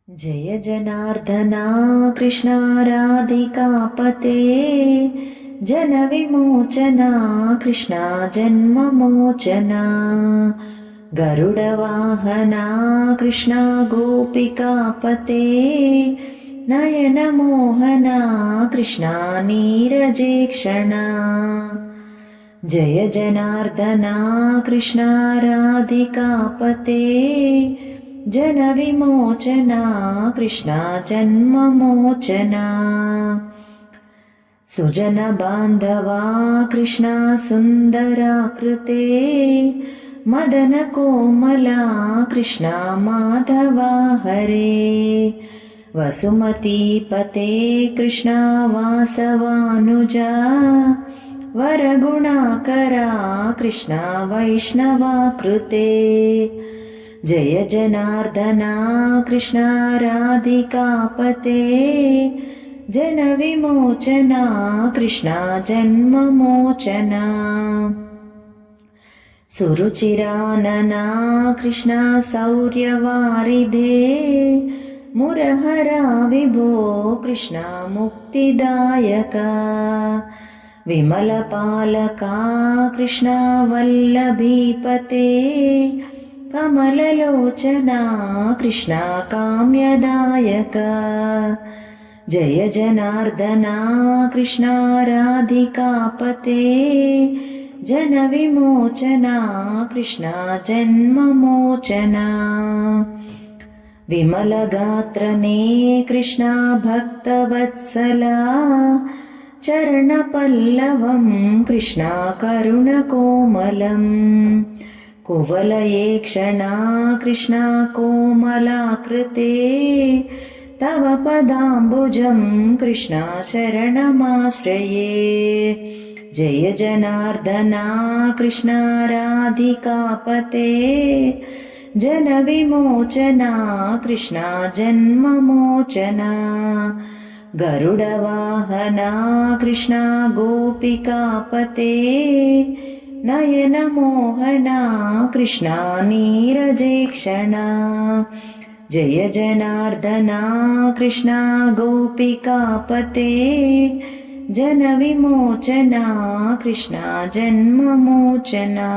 जय जनार्दना कृष्णा राधिकापते जनविमोचना कृष्णा जन्ममोचना गरुडवाहना कृष्णा गोपिकापते नयनमोहना कृष्णा नीरजेक्षणा जय जनार्दना कृष्णा राधिकापते जनविमोचना कृष्णा जन्ममोचना सुजनबान्धवा कृष्णा सुन्दराकृते मदनकोमला कृष्णा माधवा हरे वसुमतीपते कृष्णा वासवानुजा वरगुणाकरा कृष्णा वैष्णवाकृते जय जनार्दना कृष्णा राधिकापते जनविमोचना कृष्णा जन्ममोचना सुरुचिरानना कृष्णा शौर्यवारिधे मुरहरा विभो कृष्णा मुक्तिदायका विमलपालका कृष्णा वल्लभीपते कमललोचना कृष्णा काम्यदायका जय जनार्दना कृष्णा राधिकापते जनविमोचना कृष्णा जन्ममोचना विमलगात्रने कृष्णा भक्तवत्सला चरणपल्लवं कृष्णा करुणकोमलम् कुवलये क्षणा कृष्णा कोमलाकृते तव पदाम्बुजं कृष्णा शरणमाश्रये जय जनार्दना कृष्णा राधिकापते जनविमोचना कृष्णा जन्ममोचना गरुडवाहना कृष्णा गोपिकापते नयनमोहना कृष्णा नीरजेक्षणा जय जनार्दना कृष्णा गोपिकापते जनविमोचना कृष्णा जन्ममोचना।